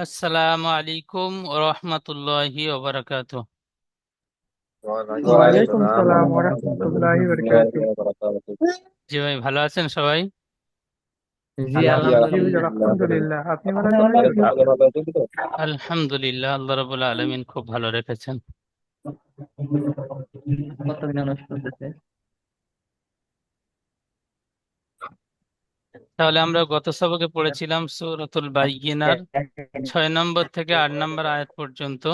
আসসালামু আলাইকুম রহমতুল্লাহি ওবারাকাতুহ। ওয়ালাইকুম ওয়ালাইকুম সালাম সালাম ওয়া রাহমাতুল্লাহি ওয়া ওরহমতুল্লাহি বারাকাতুহু। ওয়া বারাকাতুহু। জি ভাই, ভালো আছেন সবাই? জি জি হুজুর, আলহামদুলিল্লাহ। আলহামদুলিল্লাহ। আপনি ভালো আছেন হুজুর? আপনি ভালো আছেন তো? আলহামদুলিল্লাহ, আল্লাহ রাব্বুল আলামিন খুব ভালো রেখেছেন। কত মানুষ করতেছে। তাহলে আমরা গত সবকে পড়েছিলাম সূরাতুল বাইয়িনার 6 নম্বর থেকে 8 নম্বর আয়াত পর্যন্ত।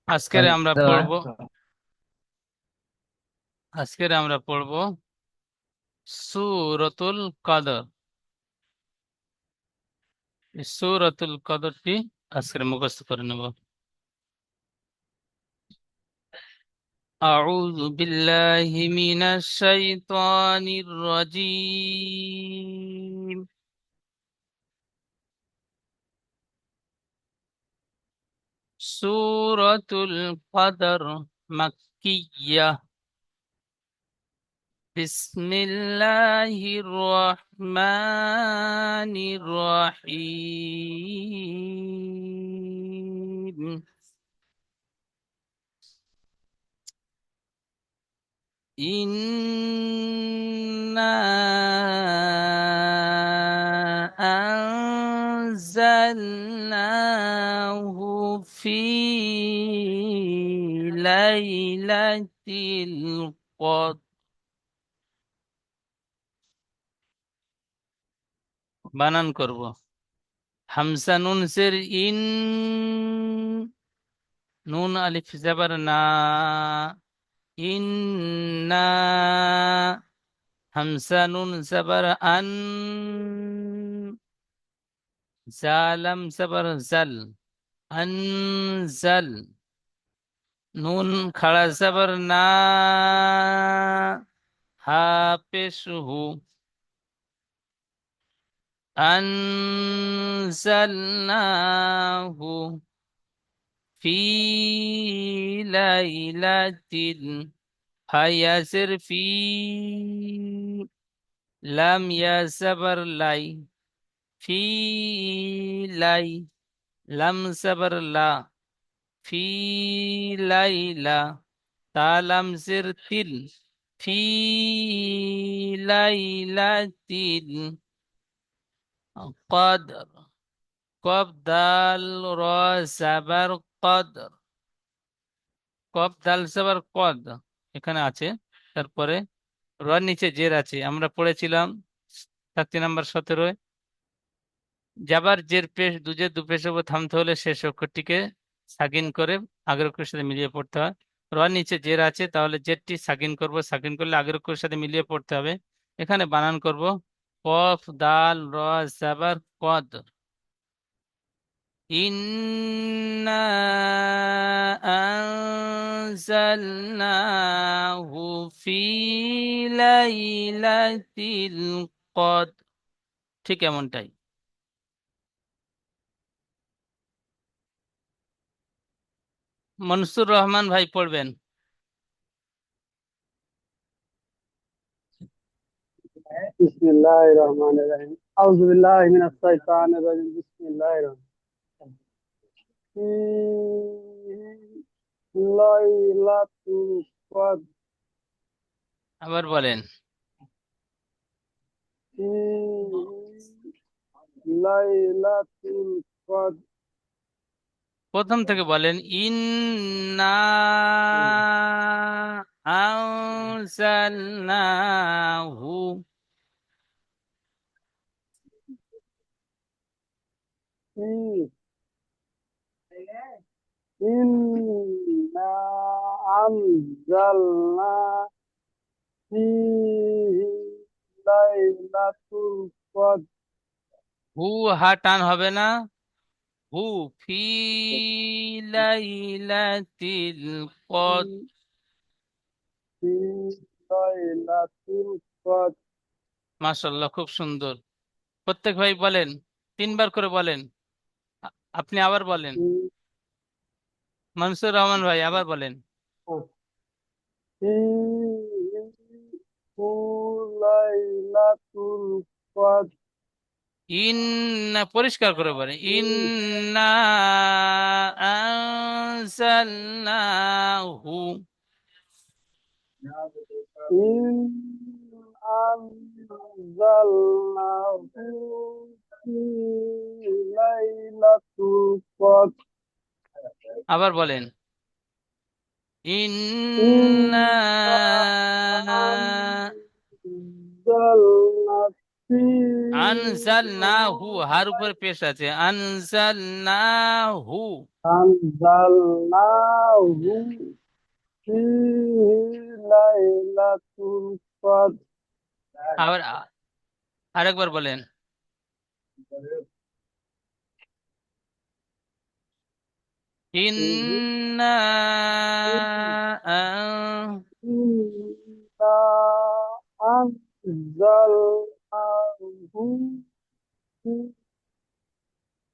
আজকের আমরা পড়ব আজকের আমরা পড়ব সূরাতুল কদর। এই সূরাতুল কদরটি আজকের মুখস্থ করে নেব। أعوذ بالله من الشيطان الرجيم. سورة القدر مكية. بسم الله الرحمن الرحيم. إنا أنزلناه في ليلة القدر। বানান করব। হামজা নুন জের ইন, নুন আলিফ জাবার না, ইন্না। হামজা নুন জাবার আন, জালাম জাবার জাল, আনজাল। নুন খাড়া জাবার না, হা পেশ হু, আনজালনাহু ফি লাইলাতিল। হায়াজের ফি, লাম ইয়া জাবার লাই, ফি লাই। লাম জাবার লা, ফি লাইলা। তা লাম জের তিল, ফি লাইলাতিল কদর। কফ দাল র জাবার কদর। কফ দাল জাবার কদ এখানে আছে। তারপরে র নিচে জের আছে, আমরা পড়েছিলাম 3 নম্বর 17। যাবার জের পেশ দুজের দু পেশের উপর থামতে হলে শেষ অক্ষরটিকে সাকিন করে আগের অক্ষরের সাথে মিলিয়ে পড়তে হয়। র নিচে জের আছে, তাহলে জেরটি সাকিন করব, সাকিন করলে আগের অক্ষরের সাথে মিলিয়ে পড়তে হবে। এখানে বানান করব কফ দাল র জাবার কদ। ইন্না আনজালনাহু ফি লাইলাতিল কদর। ঠিক এমনটাই। মনসুর রহমান ভাই পড়বেন। বিসমিল্লাহির রহমানির রহিম। আউযু বিল্লাহি মিনাশ শাইতানির রাজিম। বিসমিল্লাহির রহমানির লাইলাতুল কদর। আবার বলেন। ফি লাইলাতুল কদর। প্রথম থেকে বলেন। ইন্না আনজালনাহু। ফি ইন্না আনজালনা ফিহি লাইলাতুল কদর। হু হা টান হবে না। হু ফি লাইলাতিল কদর। ফি লাইলাতুল কদর। মাশাআল্লাহ, খুব সুন্দর। প্রত্যেক ভাই বলেন, 3 বার করে বলেন। আপনি আবার বলেন। মনসুর রহমান ভাই আবার বলেন। فيه ليلة القدر. পরিষ্কার করে বলেন, ইন্না আনজালনাহু। إن أنزلناه في ليلة القدر আবার বলেন, ইন্না إنا أنزلنا في আনজালনাহু, হার উপরে পেশ আছে, আনজালনাহু। أنزلناه في ليلة القدر আবার আরেকবার বলেন, ইন্না আন- إنا أنزلناه في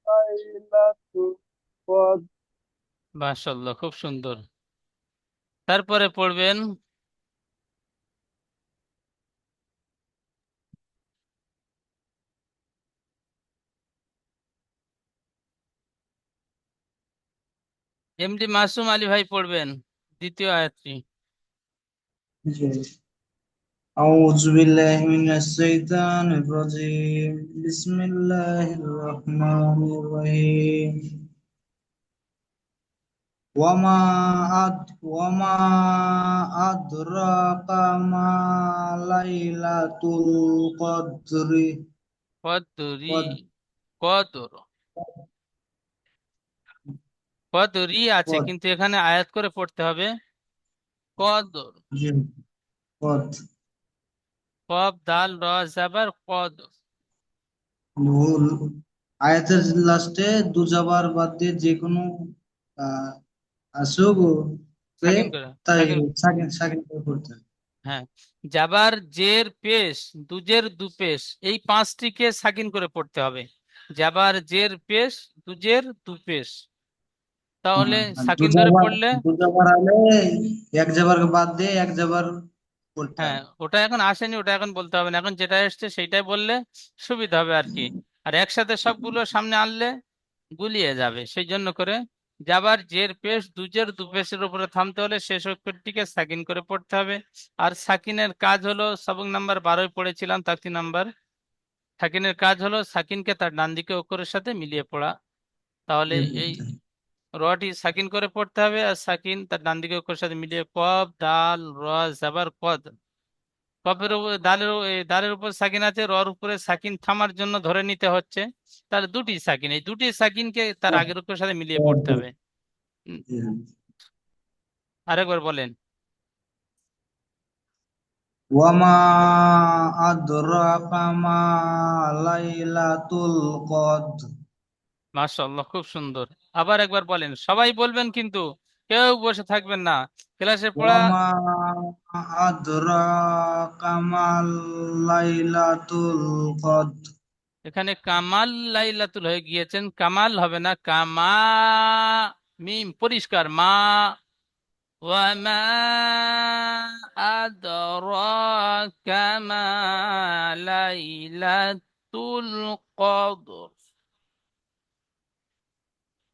ليلة القدر মাশাআল্লাহ, খুব সুন্দর। তারপরে পড়বেন এমডি মাসুম আলী ভাই, পড়বেন দ্বিতীয় আয়াতটি। أعوذ بالله من الشيطان الرجيم بسم الله الرحمن الرحيم وما أدراك ما ليلة القدر কদরি, قد কদর, কদরি আছে, قد কিন্তু এখানে আয়াত করে পড়তে হবে, কদর। قد কফ দাল র জাবার কদর। ভুল। আয়াতের লাস্টে দু জবর বাদ দিয়ে যে কোনো আহ, আসুক সাকিন করে, তাই সাকিন। সাকিন সাকিন করে পড়তে হবে। হ্যাঁ, জাবার জের পেশ, দুজের দুপেশ, এই পাঁচটিকে সাকিন করে পড়তে হবে। জাবার জের পেশ, দুজের দুপেশ, তাহলে আর সাকিন ধরে পড়লে। দু জবর আলে এক জবর বাদ দিয়ে এক জবর পড়তে হ্যাঁ, হবে। ওটা এখন আসেনি, ওটা এখন বলতে হবে না, এখন যেটা এসছে সেইটাই বললে সুবিধা হবে আর কি। আর একসাথে সবগুলো সামনে আনলে গুলিয়ে যাবে, সেই জন্য করে যাবার জের পেশ, দুজের দুপেশের উপরে থামতে হলে শেষ অক্ষরটিকে সাকিন করে পড়তে হবে। আর সাকিনের কাজ হলো, সবক নাম্বার 12 পড়েছিলাম, তার 3 নাম্বার। সাকিনের কাজ হলো সাকিনকে তার ডান দিকে অক্ষরের সাথে মিলিয়ে পড়া। তাহলে দিয়ে এই পড়তে হবে। রটি সাকিন করে পড়তে হবে, আর সাকিন তার ডান দিকে অক্ষরের সাথে মিলিয়ে কফ দাল র জাবার কদ। কফের উপর দালের দালের উপর সাকিন আছে, রর উপরে সাকিন থামার জন্য ধরে নিতে হচ্ছে। তাহলে দুটি সাকিন, এই দুটি সাকিনকে তার আগের অক্ষরের সাথে মিলিয়ে পড়তে হবে। উম, আরেকবার বলেন। ওয়ামা আদরাকা মা লাইলাতুল কদর মাশাআল্লাহ, খুব সুন্দর। আবার একবার বলেন, সবাই বলবেন কিন্তু, কেউ বসে থাকবেন না, ক্লাসে পড়া। ওয়ামা আদরাকা মা লাইলাতুল কদর এখানে কামাল লাইলাতুল হয়ে গিয়েছেন, কামাল হবে না, কামা, মিম পরিষ্কার মা। ওয়ামা আদরাকা মা লাইলাতুল কদর।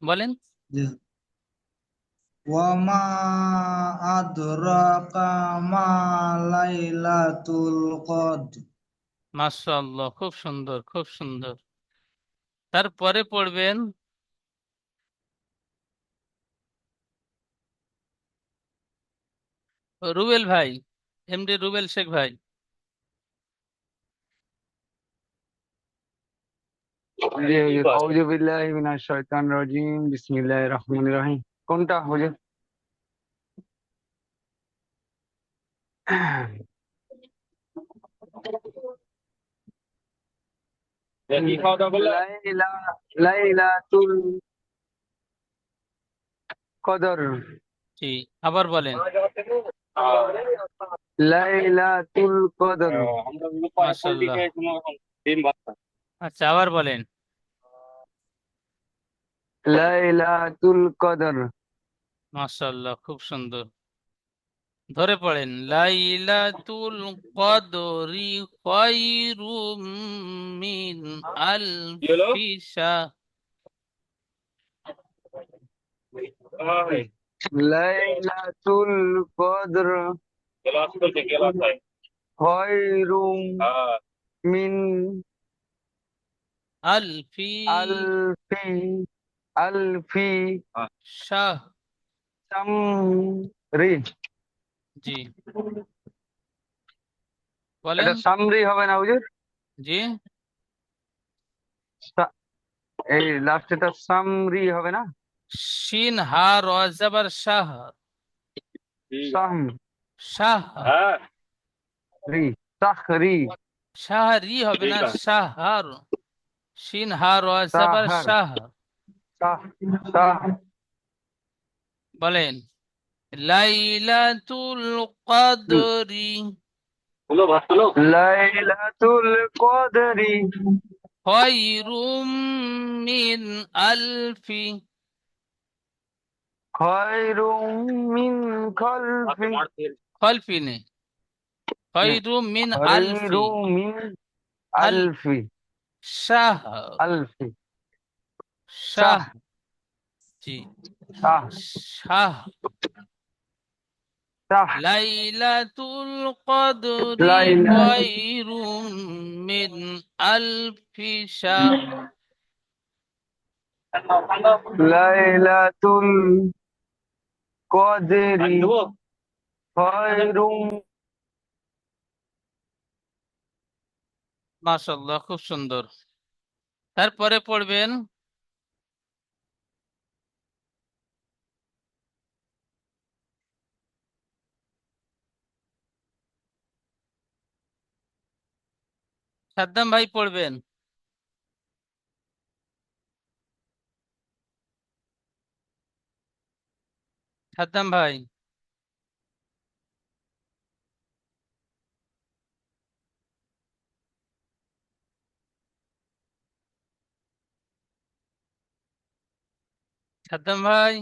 বলেন। ওয়ামা আদরাকা মা লাইলাতুল কদর মাশাআল্লাহ, খুব সুন্দর, খুব সুন্দর। তারপরে পড়বেন রুবেল ভাই, এমডি রুবেল শেখ ভাই। জি হুজুর, আউযু বিল্লাহি মিনাশ শাইতানির রাজিম, বিসমিল্লাহির রহমানির রহিম। কোনটা হুজুর? কি খাওয়া দাওয়া করলে? লাইলাতুল কদর। জি, আবার বলেন। লাইলাতুল কদর। মাশাআল্লাহ। আচ্ছা, আবার বলেন। লাইলাতুল কদর। মাশাআল্লাহ, খুব সুন্দর। ধরে পড়েন, লাইলাতুল কদরি খায়রুম মিন আলফি শাহর। লাইলাতুল কদর খায়রুম মিন আলফি আলফি আলফি শাহর। সামরি। জি এটা বলেন। সামরি হবে না হুজুর? জি এই লাস্টেটা সামরি হবে না? শিন হা র জবর শাহর। সামরি শাহরি। সাখরি শাহরি হবে না, শাহর। শিন হা র জবর সাহার শাহর। সাহ সাহ বলেন, লাইলাতুল কদরি লাইলাতুল কদরি খায়রুম মিন আলফি। খায়রুম মিন খালফি খলফি নেই, খায়রুম মিন আলফি। খায়রুম মিন আল আলফি শাহর। আলফি শাহ। শাহ জি শাহ শাহ। শাহ লাইলাতুল কদরি লাইলা খায়রুম মিন আলফি শাহর। লাইলাতুল কদরি খায়রুম। মাশাআল্লাহ, খুব সুন্দর। তারপরে পড়বেন সাদ্দাম ভাই, পড়বেন সাদ্দাম ভাই। সাদ্দাম ভাই,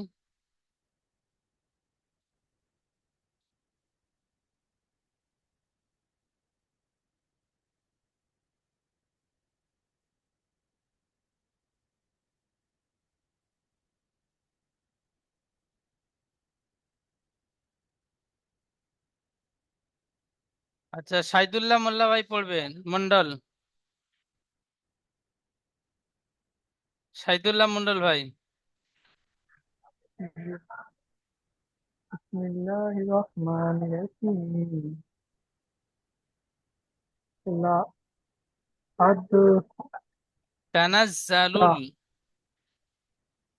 আচ্ছা সাইদুল্লাহ মোল্লা ভাই পড়বেন, মন্ডল। সাইদুল্লাহ মন্ডল ভাই। बिस्मिल्लाहिर्रहमानिर्रहीम ला अद তানাজ্জালুল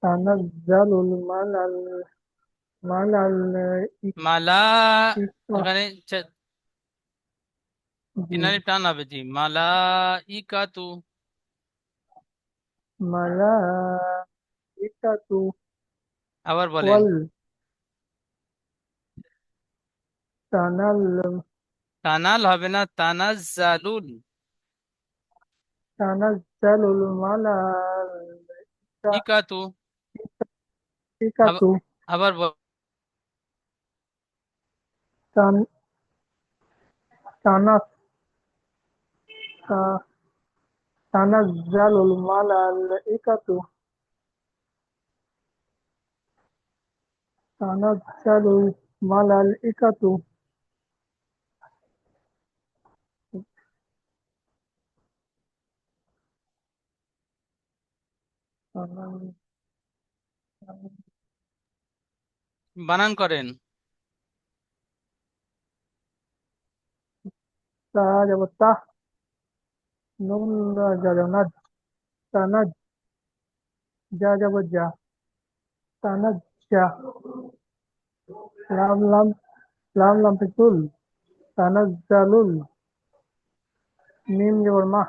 तनज़्ज़लुल मालाल मालाल মালা, इका এখানে जी চিনারি টান হবে। জি মালা ইকাতু। मलाइकातु আবার বলেন। वल तनल তানাল হবে না, তানাজ্জালুল। तनज़्ज़लुल मालाइकातु ইকাতু। আব- আবার तन तनस तनज़्ज़लुल मलाइकातु तनज़्ज़लुल मलाइकातु বানান করেন। ताजबता नून जजनत तनज जाजबजा तनज्जा लाम लाम लाम लाम पितुल तनज्जलुल मीम जबर माह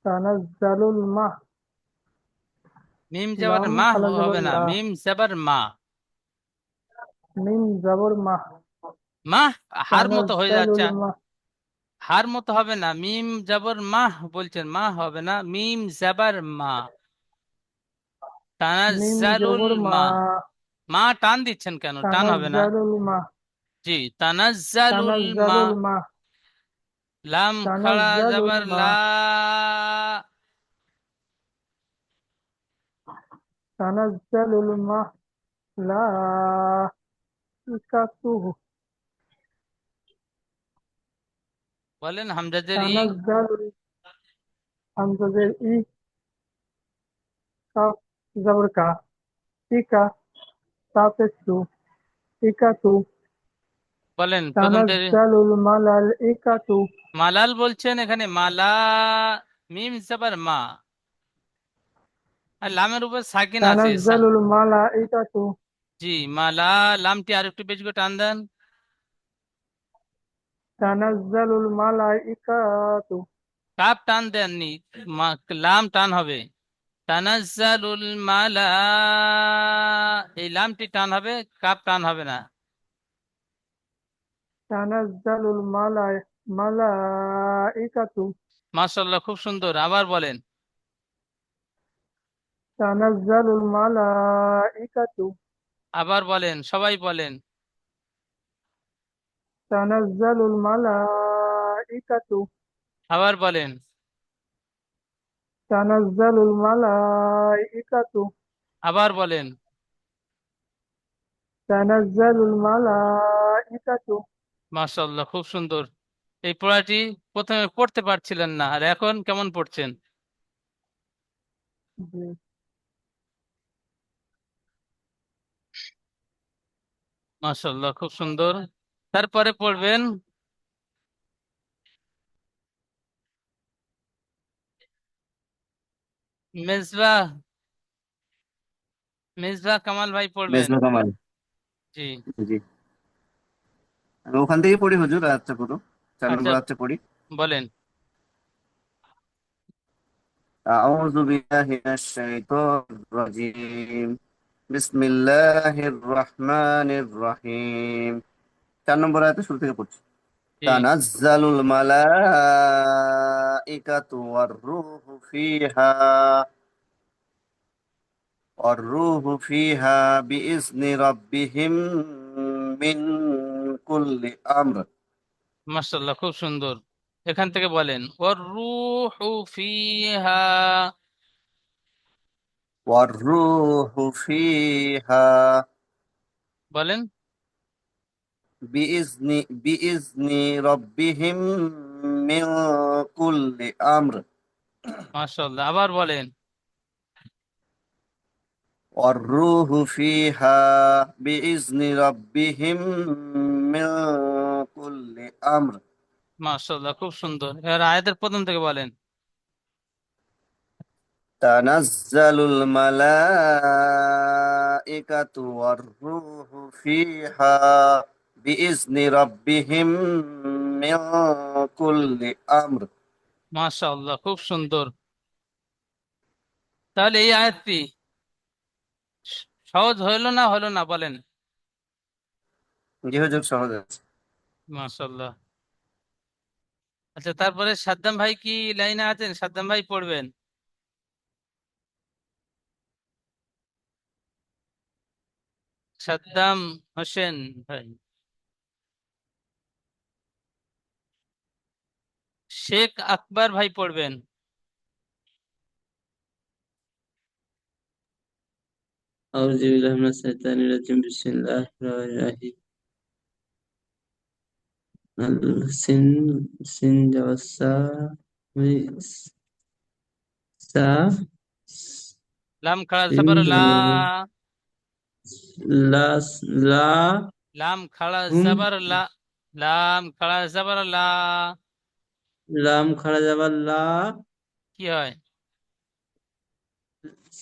तनज्जलुल माह মিম জবর लाम মা अलग जबर হবে না, ला মিম জবর মা। मीम जबर माह মা হার মতো হয়ে যাচ্ছে। तनज्जलुल माह হার মতো হবে না, মিম জবর মাহ বলছেন, মা হবে না, মিম জবর মা। मीम তানাজ্জালুল जबर মা। माह মা টান দিচ্ছেন কেন? টান হবে না। तनज्जलुल माह জি, তানাজ্জালুল মা, তানাজ্জালুল মা, লাম খাড়া তানাজ্জালুল যাবার মা, লা, তানাজ্জালুল মা, লা ইকাতুহু, বলেন হামজাদের ই, তানাজ্জালুল হামজাদের ই, কাফ জবর কা, ইকা, তাপের তু, ইকাতু, বলেন প্রথম থেকে। তানাজ্জালুল মালাল ইকাতু, মালাল বলছেন, এখানে মালা, মিম জাবার মা, আর লামের উপর সাকিন আছে তানাজ্জালুল মালা ইকাতু, জি, মালা, লামটি আর একটু বেশি করে টান দেন। তানাজ্জালুল মালাইকাতু, কাপ টান দেননি, লাম টান হবে। তানাজ্জালুল মালা, এই লামটি টান হবে, কাপ টান হবে না। তানাজ্জালুল মালাইকাতু, মাশাআল্লাহ, খুব সুন্দর, আবার বলেন। তানাজ্জালুল মালাইকাতু, আবার বলেন, সবাই বলেন। তানাজ্জালুল মালাইকাতু, আবার বলেন। তানাজ্জালুল মালাইকাতু, আবার বলেন। তানাজ্জালুল মালাইকাতু। মাশাআল্লাহ, খুব সুন্দর। এই পড়াটি প্রথমে পড়তে পারছিলেন না, আর এখন কেমন পড়ছেন? জি। মাশাআল্লাহ, খুব সুন্দর। তারপরে পড়বেন মেজবাহ, মেজবাহ কামাল ভাই পড়বেন। মেজবা কামাল। জি। জি, আমি ওখান থেকেই পড়ি হুজুর। আচ্ছা পুরো 4 নম্বর আচ্ছা, আচ্ছা পড়ি। বলেন। আউযু বিল্লাহি মিনাশ শাইতানির রাজিম। বিসমিল্লাহির রহমানির রহিম। 4 নম্বর আয়াতে শুরু থেকে পড়ছি। জি, তানাজ্জালুল মালাইকাতু ওয়ার-রূহু ফিহা বিইজনি রাব্বিহিম মিন কুল্লি আমর। মাশাআল্লাহ, খুব সুন্দর। এখান থেকে বলেন ওয়ার রূহু ফিহা, ওয়ার-রূহু ফিহা বলেন। বিইজনি রব্বিহিম মিন কুল্লি আমর। মাশাআল্লাহ, আবার বলেন। ওয়ার-রূহু ফিহা বিইজনি রব্বিহিম মিন কুল্লি আমর। মাশাআল্লাহ, খুব সুন্দর। এবার আয়াতের প্রথম থেকে বলেন। তানাজ্জালুল মালাইকাতু ওয়ার-রূহু ফিহা বিইজনি রব্বিহিম মিন কুল্লি আমর। মাশাআল্লাহ, খুব সুন্দর। তাহলে এই আয়াতটি সহজ হইল না হলো না, বলেন। জি হুজুর, সহজ আছে। মাশাআল্লাহ। আচ্ছা, তারপরে সাদ্দাম ভাই কি লাইনে আছেন? সাদ্দাম ভাই পড়বেন। সাদ্দাম হোসেন ভাই। শেখ আকবর ভাই পড়বেন। أعوذ بالله من الشيطان الرجيم بسم الله الرحمن الرحيم سن سن جوسا سا লাম খাড়া سن জবর লা, لا لا লাম খাড়া هم জবর লা, লাম খাড়া জবর লা, لام खड़ा जबर ला কি হয়?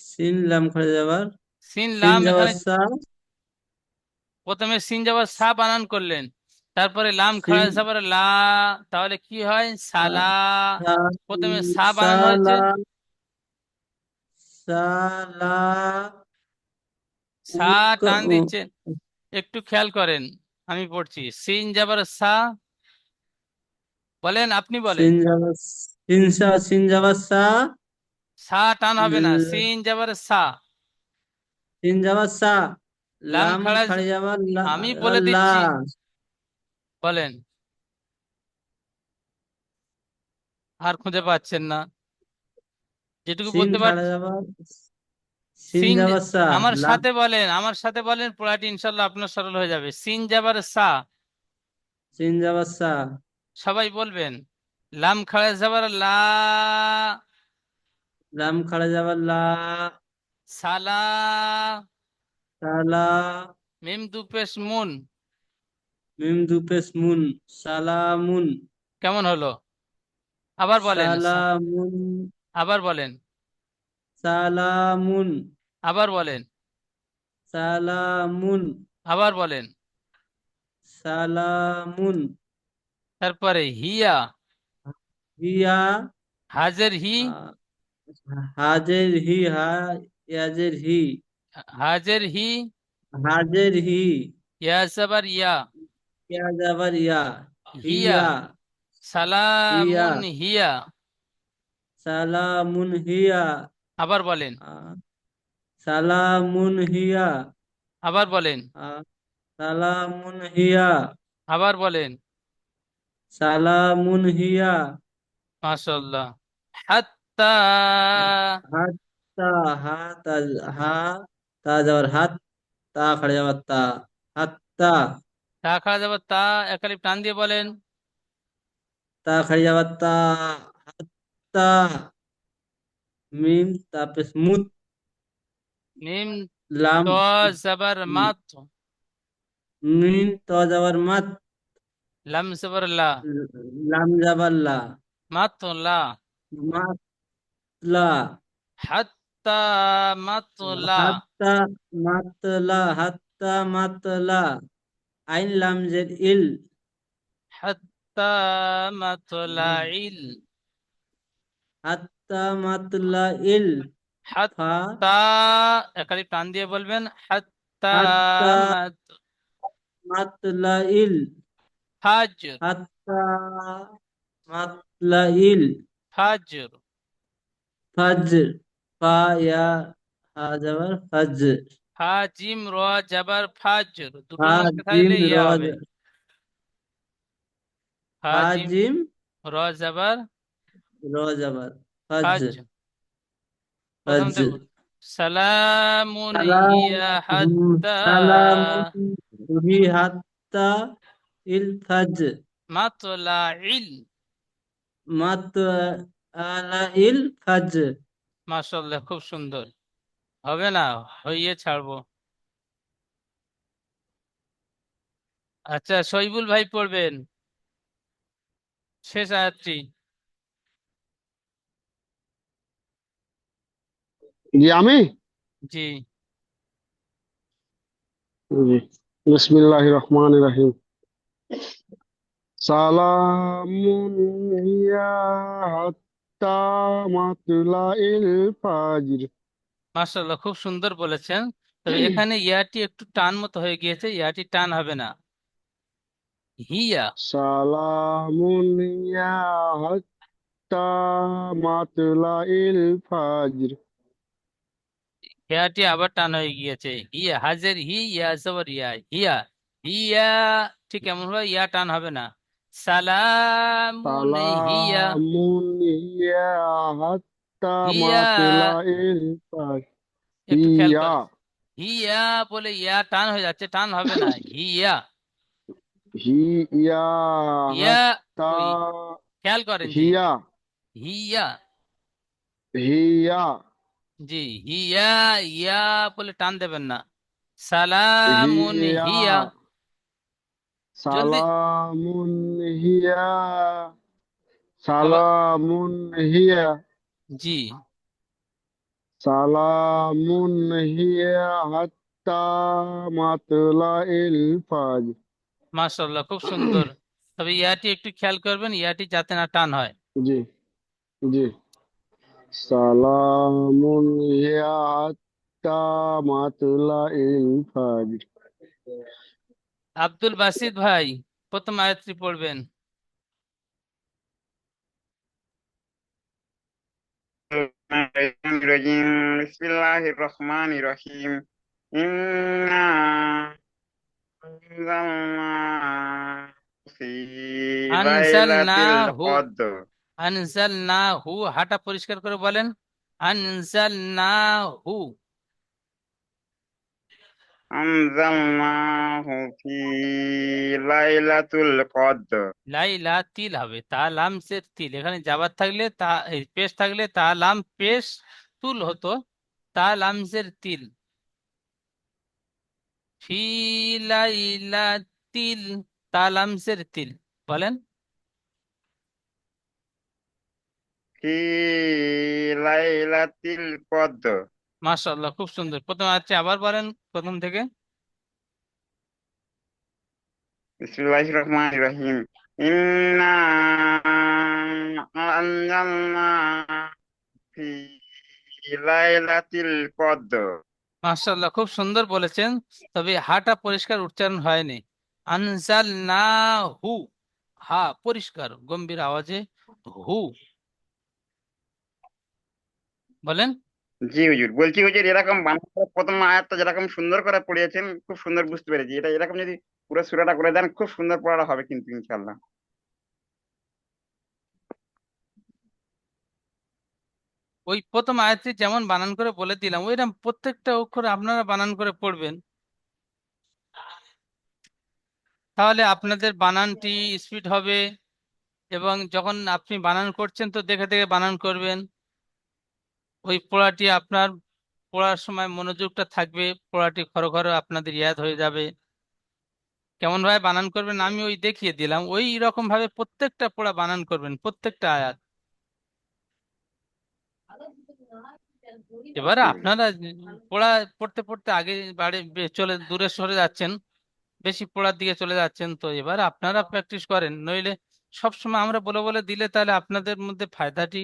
सिन लाम खड़ा जबर সিন सिन লাম, जबर এখানে सा প্রথমে সিন জবর সা বানান করলেন, তারপরে লাম খাড়া सिन জবর লা, তাহলে কি হয়? সালা। सा প্রথমে সা सा বানান হয়েছে, ला सा ला সা उक টান দিচ্ছেন, একটু খেয়াল করেন। আমি পড়ছি, সিন জবর সা, বলেন, আপনি বলেন। सिन जबर सिन जबर सा সা টান হবে না, সিন জবর সা, सिन जबर सा লাম लाम খাড়া खड़ा जबर ला আমি বলে ला দিচ্ছি, বলেন, আর খুঁজে পাচ্ছেন না? যেটুকু সিন বলতে খাড়া পারছি। যাবার সিন সিন, যাবার সা আমার লা সাথে বলেন, আমার সাথে বলেন, পড়াটি ইনশাল্লাহ আপনার সরল হয়ে যাবে। সিন যাবার সা, সিন যাবার সা সবাই বলবেন। লাম খাড়া যাবার লা, লাম খাড়া যাবার লা সালা, সালা মিম দুপেশ মুন। মিম দুপেশ মুন সালামুন কেমন হলো? আবার বলেন, সালামুন আবার বলেন, সালামুন আবার বলেন, সালামুন আবার বলেন। সালামুন তারপরে হিয়া, হিয়া হাজের হি, আহ, হাজের হি হা ইয়াজের হি হাজের হি, হাজের হি ইয়া জবর ইয়া, ইয়া যাবার ইয়া হিয়া, হিয়া হিয়া সালামুন হিয়া। সালামুন হিয়া আবার বলেন, আহ, সালামুন হিয়া আবার বলেন, আহ, সালামুন হিয়া আবার বলেন। সালামুন হিয়া মাশাআল্লাহ। হাত্তা, হাত্তা হা তা হা তা যাওয়ার হাত তা খাড়ে যাওয়ার তা হাত্তা তা খাওয়া যাবে তা, একালিপ টান দিয়ে বলেন। তা খাড়ে যাওয়ার তা হাত্তা মিম তারপরে স্মুথ মিম লাম তো জবর মাত, মিম তো যাওয়ার মাত লাম জবর লা, লাম যাবার লা মাত লা, মাত লা হাত্তা মাত লা, হাত্তা মাতলা হাত্তা মাতলা আইন লাম জের ইল হাত্তা মাত লা ইল, হাত্তা মাতলা ইল ফা হাত্তা, একালিপ টান দিয়ে বলবেন। হাত্তা হাত্তা মাত, মাতলা ইল ফাজর, হাত্তা মাতলা ইল ফাজর, ফজর ফা ইয়া হা যাবার ফজর ফা জিম র জবর ফাজর, দুটোর ফা মধ্যে জিম থাকলে র ইয়া হবে। ফা ফা জিম জিম র জবর র যাবার ফজর ফাজর। প্রথম ফজর দেখো, সালামুন সালাম হিয়া হাত্তা সালাম হি হাত্তা ইল ফজর মাতলাইল। মাত আলা ইল ফজর মাশাআল্লাহ, খুব সুন্দর। হবে না, হইয়ে ছাড়বো। আচ্ছা, শহীবুল ভাই পড়বেন শেষ আয়াতটি। জি আমি, জি, জি, বিসমিল্লাহির রহমানির রহিম। সালামুন হিয়া হাত্তা মাতলাইল ফাজর। মাশাআল্লাহ, খুব সুন্দর বলেছেন। তবে এখানে ইয়াটি একটু টান মতো হয়ে গিয়েছে, ইয়াটি টান হবে না। হিয়া, সালামুন হিয়া হাত্তা মাতলাইল ফাজর। ইয়াটি আবার টান হয়ে গিয়েছে। হিয়া, হাজের হি, ইয়া জবর ইয়া, হিয়া, হিয়া। ঠিক এমন ভাবে ইয়া টান হবে না। সালামুন হিয়া, সালামুন হিয়া হাত্তা হিয়া, মাতলাইল ফাজর। একটু খেয়াল হিয়া, করেন। হিয়া বলে ইয়া টান হয়ে যাচ্ছে, টান হবে না। হিয়া, হিয়া ইয়া, হাত্তা, ওই খেয়াল করেন জি। হিয়া, হিয়া, হিয়া, জি, হিয়া, ইয়া বলে টান দেবেন না। সালামুন হিয়া, হিয়া, জলদি। সালামুন হিয়া, আবার, সালামুন হিয়া, জি, সালামুন হিয়া হাত্তা মাতলাইল ফাজর। মাশাআল্লাহ, খুব সুন্দর। তবে ইয়াটি একটু খেয়াল করবেন, ইয়াটি যাতে না টান হয়। জি, জি, সালামুন হিয়া হাত্তা মাতলাইল ফাজর। আব্দুল বাসিদ ভাই প্রথম আয়াতটি পড়বেন। Bismillahirrahmanirrahim. Bismillahirrahmanirrahim. Inna anzalna في আনজালনা ليلة হু, القدر আনজালনা হু, হাটা পরিষ্কার করে বলেন, আনজালনা হু। أنزلناه في ليلة القدر লাইলা তিল হবে, তা লামসের তিল, এখানে জাবার থাকলে তা পেশ থাকলে তা লাম পেশ তুল হতো, তা লামসের তিল। ফি লাইলা তিল, তা লামসের তিল, বলেন। في ليلة القدر মাশাআল্লাহ, খুব সুন্দর। প্রথম আছে আবার বলেন প্রথম থেকে। بسم الله الرحمن الرحيم إنا أنزلنا في ليلة القدر মাশাআল্লাহ, খুব সুন্দর বলেছেন, তবে হাটা পরিষ্কার উচ্চারণ হয়নি। আনজাল না হু, হা পরিষ্কার গম্ভীর আওয়াজে হু, বলেন। জি হুজুর, বলছি হুজুর এরকম বানান করে প্রথম আয়াতটা যেরকম সুন্দর করে পড়িয়েছেন, খুব সুন্দর বুঝতে পেরেছি। এটা এরকম যদি পুরো সূরাটা করে দেন, খুব সুন্দর পড়াটা হবে কিন্তু ইনশাআল্লাহ। ওই প্রথম আয়াতটি যেমন বানান করে বলে দিলাম, ওইরকম প্রত্যেকটা অক্ষর আপনারা বানান করে পড়বেন, তাহলে আপনাদের বানানটি স্পিড হবে। এবং যখন আপনি বানান করছেন তো দেখে দেখে বানান করবেন, ওই পড়াটি আপনার পড়ার সময় মনোযোগটা থাকবে, পড়াটি খরো খরো আপনাদের ইয়াদ হয়ে যাবে। কেমন ভাবে বানান করবেন আমি ওই দেখিয়ে দিলাম, ওই রকম ভাবে প্রত্যেকটা পড়া বানান করবেন, প্রত্যেকটা আয়াত। এবারে জি হুজুর। আপনারা পড়া পড়তে পড়তে আগে বাড়ি চলে দূরে সরে যাচ্ছেন, বেশি পড়ার দিকে চলে যাচ্ছেন, তো এবার আপনারা প্র্যাকটিস করেন, নইলে সবসময় আমরা বলে বলে দিলে তাহলে আপনাদের মধ্যে ফায়দাটি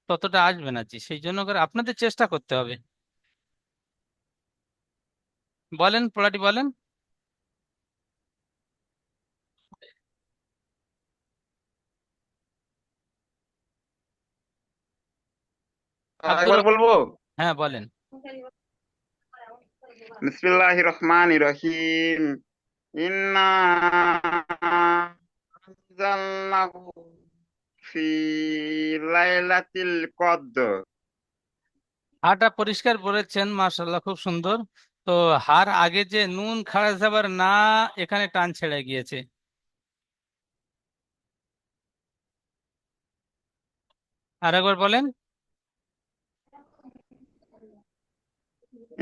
ততটা আসবে না। জি, সেই জন্য করে আপনাদের চেষ্টা করতে হবে। বলেন পড়াটি বলেন। আব্দুর, আরেকবার বলবো। হ্যাঁ বলেন। বিসমিল্লাহির রহমানির রহিম ইন্না আনজালনাহু ফি লাইলাতিল কদর। হাটা পরিষ্কার বলেছেন, মাশাআল্লাহ, খুব সুন্দর। তো হার আগে যে নুন খাড়া যাবার না, এখানে টান ছেড়ে গিয়েছে। আর একবার বলেন।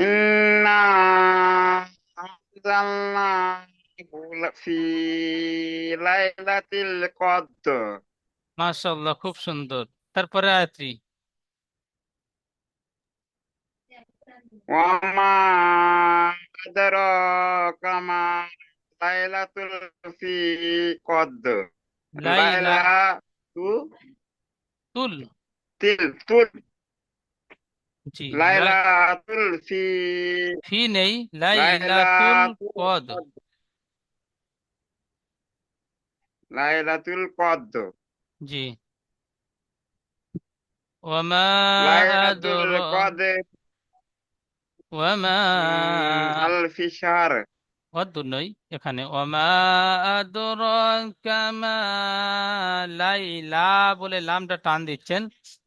ইন্না আনজালনাহু ফি লাইলাতিল কদর মাশাআল্লাহ, খুব সুন্দর। তারপরে আয়াতটি। ওয়া মা আদরাকা মা লাইলাতুল ফি কদর। লাইলা লাইলা তু তুল, তিল তুল জি, লাইলাতুল ফি ফি নেই, লাইলাতুল লাইলাতুল কদ, কদর লাইলাতুল কদর জি। ওয়ামা লাইলাতুল আদর, কদর ওয়ামা আলফি শাহর। অদ্দুর নই এখানে, ওয়ামা আদরাকা মা লাইলা বলে লামটা টান দিচ্ছেন,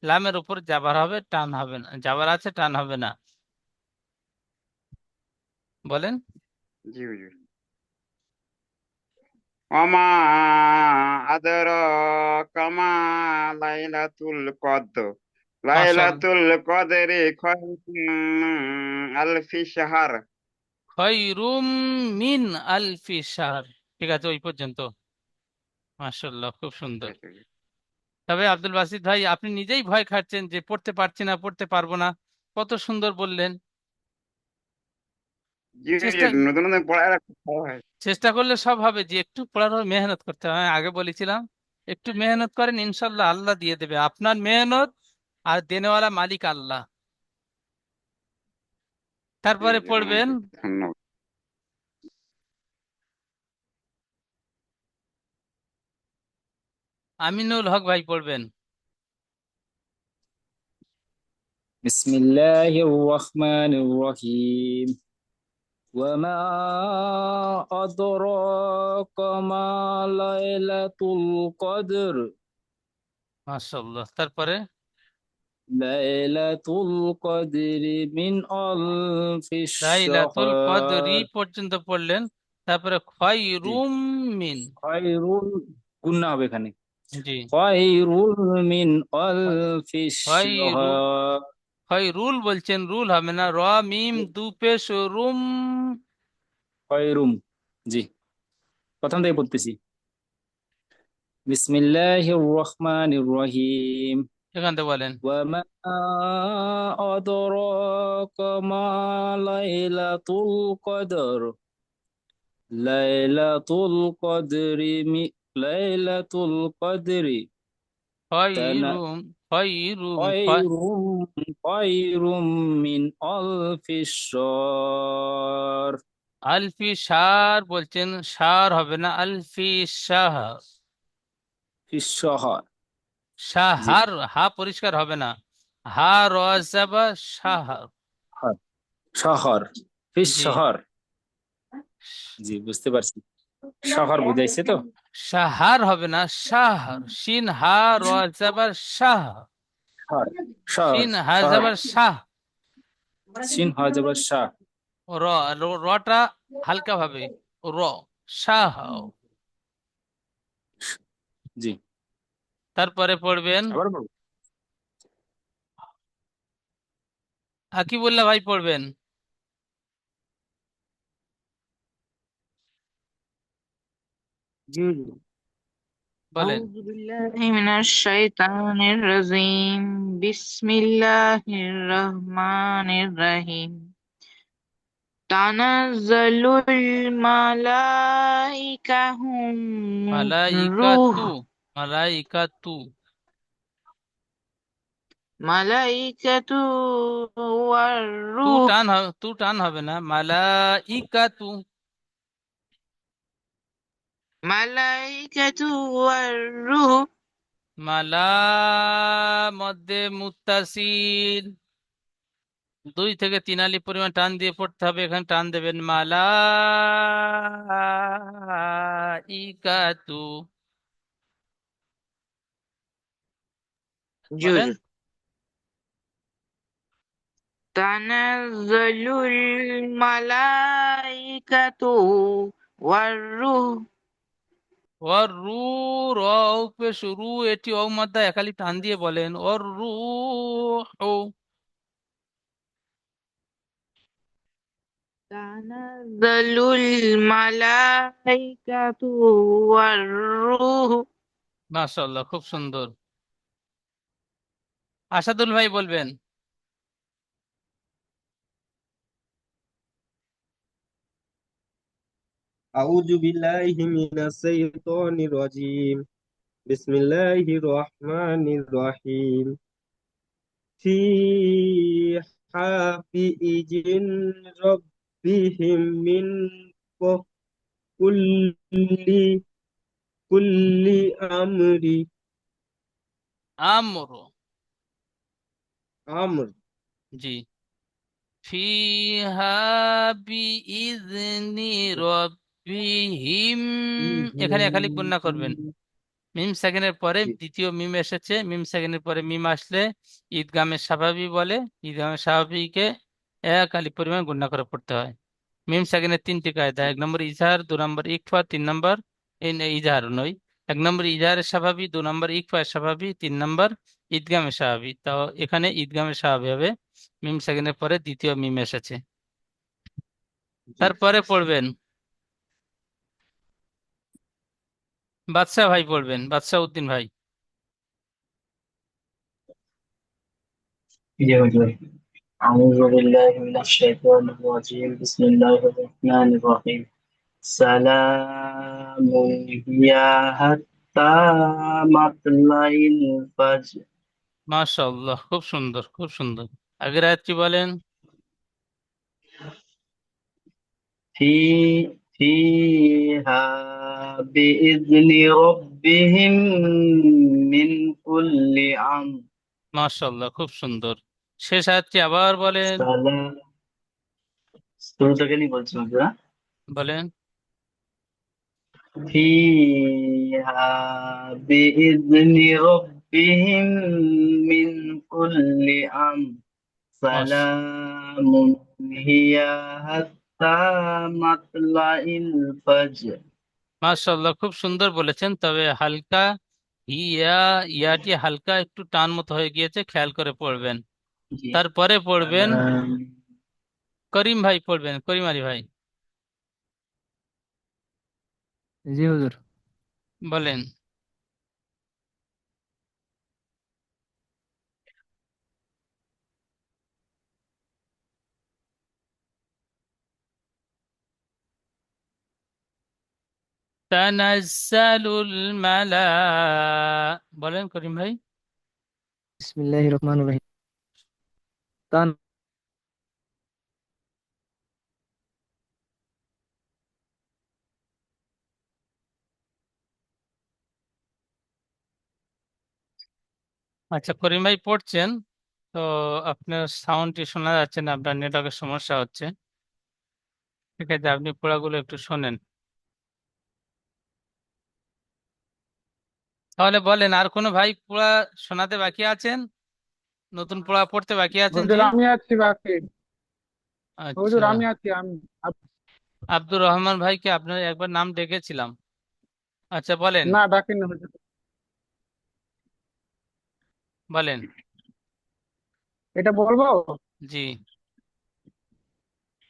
লামের উপর জাবার হবে, টান হবে না, জাবার আছে টান হবে না, বলেন। জি হুজুর। ওমা আদরাকা মা লাইলাতুল কদর মাশাআল্লাহ, লাইলাতুল কদরি খায়রুম আলফি শাহর। খৈরুম মিন আলফি শাহর। ঠিক আছে, ওই পর্যন্ত। মাশাআল্লাহ, খুব সুন্দর। তবে আব্দুল বাসিত ভাই, আপনি নিজেই ভয় খাচ্ছেন যে পড়তে পারছি না, পড়তে পারবো না, কত সুন্দর বললেন। জি চেষ্টা হুজুর, নতুন নতুন পড়ায় খুব ভালো হয়। চেষ্টা করলে সব হবে, যে একটু পড়ার হবে, মেহনত করতে হবে। আমি আগে বলেছিলাম, একটু মেহনত করেন, ইনশাল্লাহ আল্লাহ দিয়ে দেবে। আপনার মেহনত আর দেনেওয়ালা মালিক আল্লাহ। জি তারপরে হুজুর, পড়বেন অনেক ধন্যবাদ। আমিনুল হক ভাই, পড়বেন। بسم الله الرحمن الرحيم وما أدراك ما ليلة القدر মাশাআল্লাহ। তারপরে ليلة القدر من ألف লাইলাতুল কদরি الشهر পর্যন্ত পড়লেন, তারপরে জি খয়রুম মিন। খয়রুল গুন্না হবে এখানে জি, খয়রুল মিন খয়- আলফি খয়রু শাহর খয়রুল বলছেন, রুল হবে না, র মিম দু পেশ রুম। খয়রুম জি প্রথম থেকে পড়তেছি বিসমিল্লাহির রহমানির রহিম এখান থেকে বলেন। ওয়ামা আদরাকা মা লাইলাতুল কদর লাইলাতুল কদরি লাইলাতুল কদরি তানা খয়রুম খয়রুম খায়রুম খায়রুম মিন আলফিশ শাহর আলফি সার বলছেন, সার হবে না, আলফি শাহ। ফিশ শাহর জি শাহার, হা পরিষ্কার হবে না, হা রজাবা শাহার। হর শহর ফিশ জি, শহর জি বুঝতে পারছি শহর বুঝাইছে তো শাহার হবে না, শাহর, শিন হা রজাবার শাহ, শহর শহর শিন হা শহর জাবার শাহ। সিন হজবর শাহ র রটা হালকা ভাবে, র শাহ। জি তারপরে পড়বেন আবার বলবো আকিবুল্লাহ ভাই পড়বেন। জি জি বলেন। أعوذ بالله من الشيطان الرجيم بسم الله الرحمن الرحيم تنزل الملائكة মালাইকাতু, الروح মালাইকাতু, ملائكة তু والروح টান তু টান হবে না, মালাইকাতু। ملائكة والروح মালা মধ্যে মুত্তাসিল, 2 থেকে 3 আলি পরিমাণ টান দিয়ে পড়তে হবে, এখানে টান দেবেন, মালাইকাতু। বলেন। جوجو تنزل الملائكة والروح ওর রু, র পেশ রু, এটি ও মাদ্দা একালি টান দিয়ে বলেন, ওর রু ও। تنزل الملائكة والروح মাশাআল্লাহ, খুব সুন্দর। আসাদুল ভাই বলবেন। أعوذ بالله من الشيطان الرجيم بسم الله الرحمن الرحيم في حافئج ربهم من فوق كل كل أمر আমর, أمر জি, ফিহা বিইذনি রব্বিহিম, এখানে একালি গুণনা করবেন। মিম সেকেন্ডের পরে দ্বিতীয় মিম এসেছে, মিম সেকেন্ডের পরে মিম আসলে ঈদগামের স্বাভাবিক বলে, ঈদগামের স্বাভাবিককে 1 আলি পরিমাণ গুণনা করে পড়তে হয়। মিম সেকেন্ডের 3টি কায়দা, 1 নম্বর ইজহার, 2 নম্বর ইকফা, 3 নম্বর ইজহার নয়, 1 নম্বর ইজহারের স্বাভাবিক, 2 নম্বর ইকফার স্বাভাবিক, 3 নম্বর ঈদগামের স্বাভাবিক। তো এখানে ঈদগামের স্বাভাবিক হবে, মিম সেকেন্ডের পরে দ্বিতীয় মিম এসেছে। তারপরে পড়বেন বাদশাহ ভাই, পড়বেন বাদশাহ উদ্দিন ভাই। জি হুজুর আউযু বিল্লাহি মিনাশ শাইতানির রাজীম বিসমিল্লাহির রহমানির রহিম সালামুন হিয়া হাত্তা মাতলাইল ফাজর মাশাআল্লাহ, খুব সুন্দর, খুব সুন্দর। আগের আয়াতটি বলেন। ফি ফিহা বিইذনি রাব্বিহিম মিন কুল্লি আমর মাশাআল্লাহ, খুব সুন্দর। শেষ আয়াতটি আবার বলেন। সালাম শুরু থেকে নি বলছি হুজুর, হ্যাঁ? বলেন। فيها بإذن ربهم من كل أمر سلام هي حتى مطلع الفجر। মাশাআল্লাহ, খুব সুন্দর বলেছেন, তবে হালকা ইয়া, ইয়াটি হালকা একটু টান মতো হয়ে গিয়েছে, খেয়াল করে পড়বেন। জি। তারপরে পড়বেন আহ, করিম ভাই, পড়বেন করিম আলী ভাই, জি হুজুর। বলেন। তানাজ্জালুল মালা, বলেন করিম ভাই। বিসমিল্লাহির রহমানির রহিম। তান আচ্ছা, করিম ভাই পড়ছেন তো, আপনার সাউন্ডটি শোনা যাচ্ছে না, আপনার নেটওয়ার্কের সমস্যা হচ্ছে। ঠিক আছে, আপনি পড়াগুলো একটু শোনেন। তাহলে বলেন, আর কোনো ভাই পড়া শোনাতে বাকি আছেন? নতুন পড়া পড়তে বাকি আছেন? হুজুর জি, আমি আছি বাকি। হুজুর আচ্ছা। আমি আছি আমি। আব্দুর রহমান ভাইকে আপনার একবার নাম ডেকেছিলাম। আচ্ছা, বলেন না ডাকিনি হুজুর। বলেন। এটা বলবো। জি।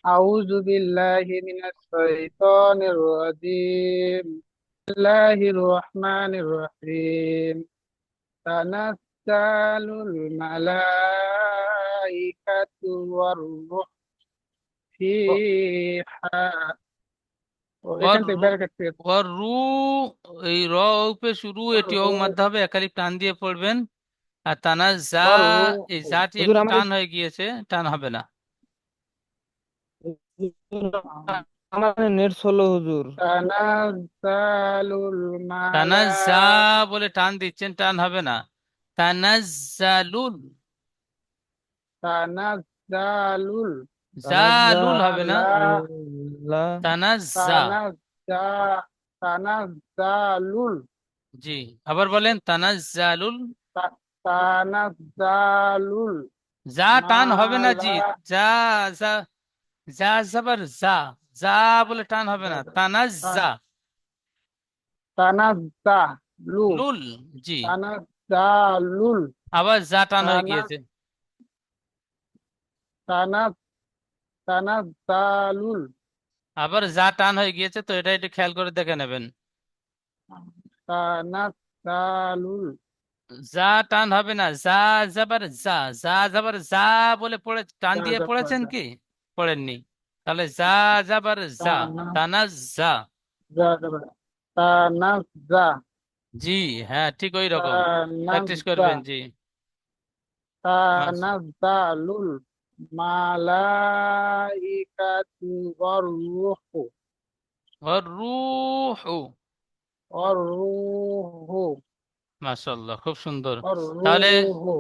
আউযু বিল্লাহি মিনাশ শাইতানির রাজিম। বিসমিল্লাহির রহমানির রহিম। তানাজ্জালুল মালাইকাতু ওয়ার রূহ ফিহা। ওর এখান থেকে ব্যারেকেট থেকে। ওর রু, এই র উপে শুরু, এটি ও মধ্যে হবে, একালিপ টান দিয়ে পড়বেন। আর তানাজ যা, ওয়ার রূহ। এই জাটি হুজুর একটু আমার টান হয়ে গিয়েছে, টান হবে না। আমার নেট স্লো হুজুর। তানাজ্জালুল তানাজ যা মালা বলে টান দিচ্ছেন, টান হবে না। তানাজ্জালুল, তানাজ্জালুল জালুল হবে না, মালা তানাজ্জা। তানাজ্জা তানাজ্জালুল জি, আবার বলেন তানাজ্জালুল। তানাজ্জালুল যা টান হবে না, জি। মালা যা, যা, যা জবর যা, যা বলে টান হবে না, তানাজ্জা। তানাজ্জালু লুল, জি। তানাজ্জালুল আবার যা টান হয়ে তানা গিয়েছে। তানা তানাজ্জালুল আবার যা টান হয়ে গিয়েছে, তো এটা একটু খেয়াল করে দেখে নেবেন। তানাজ্জালুল যা টান হবে না, যা জবর যা, যা জবর যা বলে পড়ে টান দিয়ে পড়েছেন কি? পড়েননি। তাহলে যা জবর যা, তানাজ্জা। তানাজ্জা জি, হ্যাঁ, ঠিক ওই রকম প্র্যাকটিস তানাজ্জা করবেন। জি। মাস তানাজ্জালুল মালাইকাতু ওয়ার রূহু ওর রূহু। ওয়ার রূহু মাশাআল্লাহ, খুব সুন্দর। ওয়ার তাহলে রূহু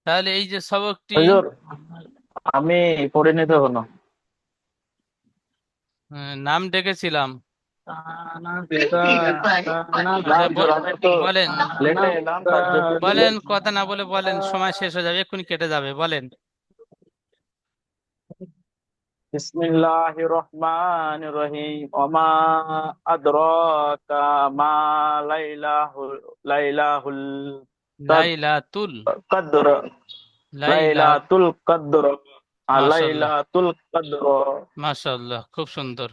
তাহলে এই যে সবকটি, হুজুর আমি পড়িনি তো এখনো। নাম ডেকেছিলাম। তানাজ্জা না আচ্ছা, হুজুর আমি তো বলেন লেটে এলাম, তার জন্য বলেন, কথা না বলে বলেন, সময় শেষ হয়ে যাবে, এক্ষুনি কেটে যাবে, বলেন। বিসমিল্লাহির রহমানির রহিম। ওমা আদরাকা মা লাইলাহুল লাইলাতুল, কদর। লাইলা, লাইলাতুল কদর। মাশাআল্লাহ, লাইলাতুল কদর। মাশাআল্লাহ, খুব সুন্দর।